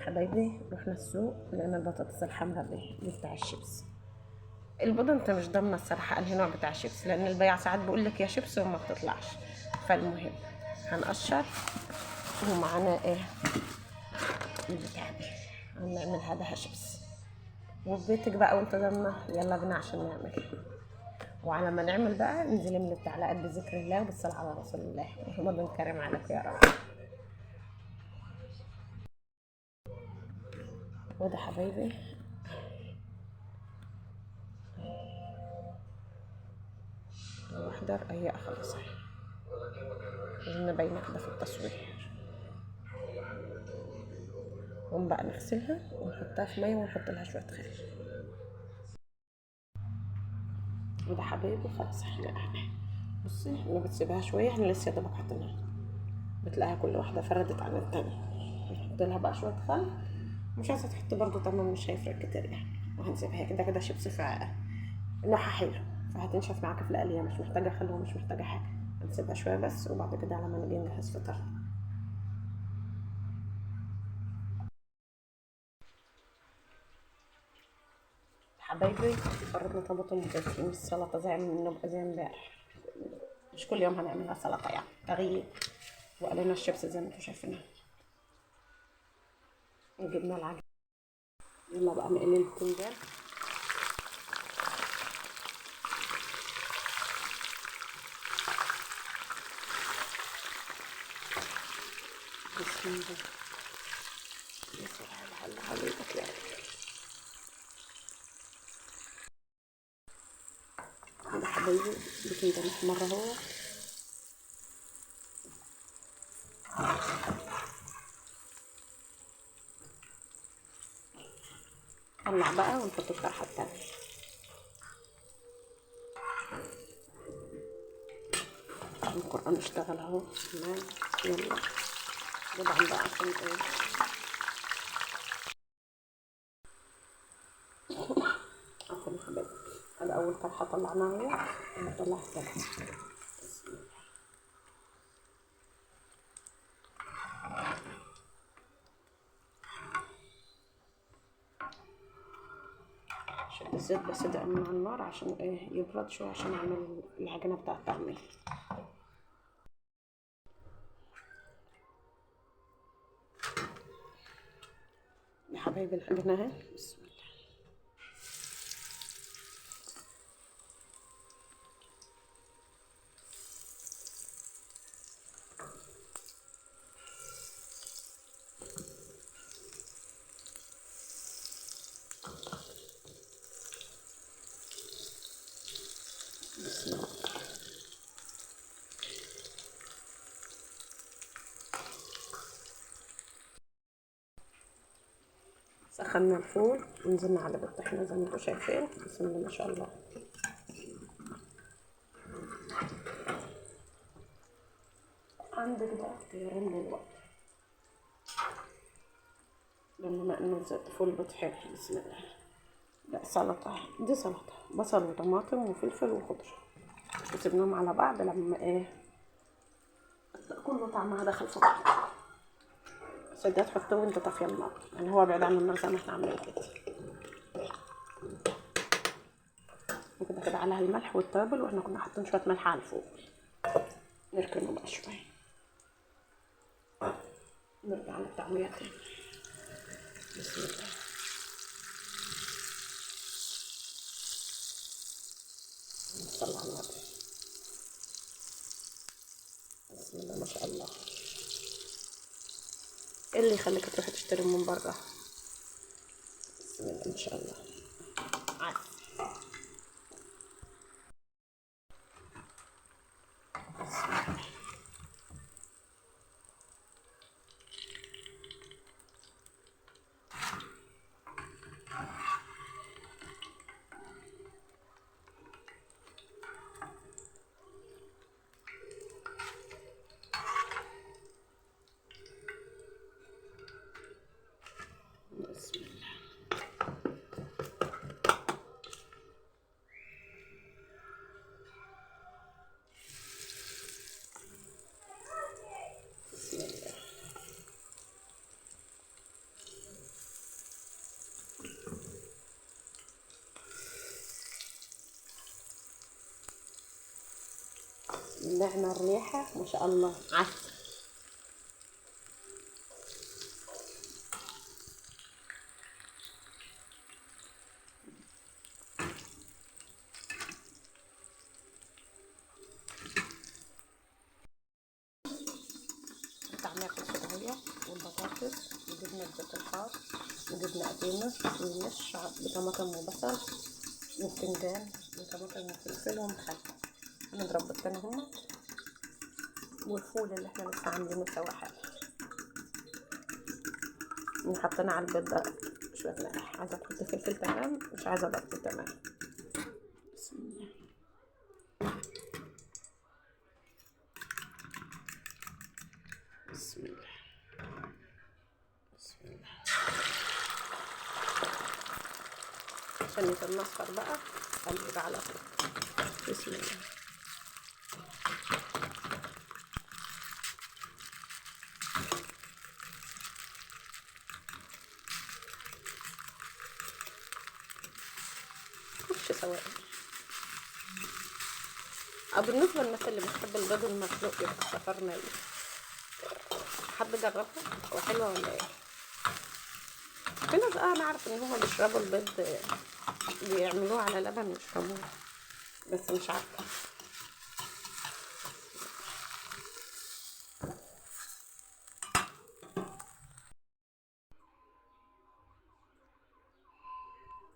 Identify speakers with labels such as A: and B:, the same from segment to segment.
A: حبايبي رحنا السوق لقينا البطاطس الحمراء دي بتاع الشيبس. البيضة انت مش ضامنه الصراحه انهي نوع بتاع الشيبس، لان البياع ساعات بيقول لك يا شيبس وما بتطلعش. فالمهم هنقشر ومعانا ايه البتاع دي، هنعمل هذا شيبس. وفي بيتك بقى وانت ضامنه، يلا بينا عشان نعمل. وعلى ما نعمل بقى انزلي من التعليقات بذكر الله وبالصلاة على رسول الله، رمضان كريم عليك يا رب. وده حبايبي واحضر اي خلاص اهي، لازم نبين كده في التصوير. ونقوم بقى نغسلها ونحطها في ميه ونحط لها شويه خل. وده حبايبي خلاص احنا بصي ما بتسيبها شويه، احنا لسه يا دوبك حاطينها، بتلاقيها كل واحده فردت عن التانية. نحط لها بقى شويه خل، مش عايزه تحط برضو طبعا مش هيفرق كتير يعني. وهنسيبها كده كده شيبس في نوعها حلو، فهتنشف معاك في القليه، مش محتاجه خل ومش محتاجه حاجه. هنسيبها شويه بس، وبعد كده على ما نيجي نجهز فطار. حبايبي قررنا طبق مجهزين السلطه زي نبقى زي امبارح، مش كل يوم هنعملها سلطه يعني تغيير. وقلينا الشيبس زي ما انتم شايفينها، وجبنا العجين. يلا بقى نقلي البتنجان. بسم الله. هلا حبيبك يعني. هذا حبايبي البتنجان احمر اهو. طلع بقى ونحط الطرحه التانية. القرآن اشتغل اهو تمام. يلا طبعا بقى عشان ايه عفوا يا حبايبي. هذا اول طرحه طلعناها اهي، نطلع التانية. شد الزيت بس ده من على النار عشان ايه يبرد شويه، عشان اعمل العجينه بتاع التعمير. يا حبايبي العجينه اهي، بسم الله. بسم الله. سخنا الفول ونزلنا على بالطحينه زي ما انتم شايفين، بسم الله ما شاء الله. عندك بقى اختيارين دلوقتي، بما انه فول بطحين. بسم الله. لا سلطه، دي سلطه بصل وطماطم وفلفل وخضره، وسيبناهم على بعض لما ايه كله طعمها دخل في بعض. بس ده تحطوه وانت طافيه النار، يعني هو بعيد عن النار زي ما احنا عاملين كده. وكده كده عليها الملح والتوابل، واحنا كنا حاطين شويه ملح على الفوق. نركنه بقى شويه، نرجع للتعمية تاني. بسم الله. نصلي على النبي. بسم الله ما شاء الله. ايه اللي يخليك تروحي تشتري من بره؟ بسم الله ما شاء الله. عارف. بسم الله. طلعنا الريحة ما شاء الله عسل. الطعمية خلصت اهي، والبطاطس وجبنا الزيت الحار وجبنا قديمة ومش بطماطم وبصل وبتنجان وطماطم وفلفل ومخلل. هنضرب بالتاني هما، والفول اللي احنا لسه عاملينه سوا حاجة، وحطينا على البيض ده شوية ملح. عايزة تحطي فلفل تمام، مش عايزة ضغط تمام. بسم الله. بسم الله. بسم الله. عشان يتنصر بقى قلب على طول. بسم الله. خش سواء. أو بالنسبة للناس اللي بتحب البيض المسلوق يبقى السفر ني. حد جربها وحلوة ولا ايه؟ في ناس انا اعرف ان هما بيشربوا البيض، بيعملوه على لبن ويشربوه، بس مش عارفة.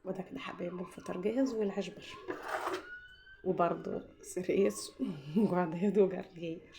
A: وده كده حبايب الفطار جاهز، والعشبر وبرضه سريس وجعداد وجرجير.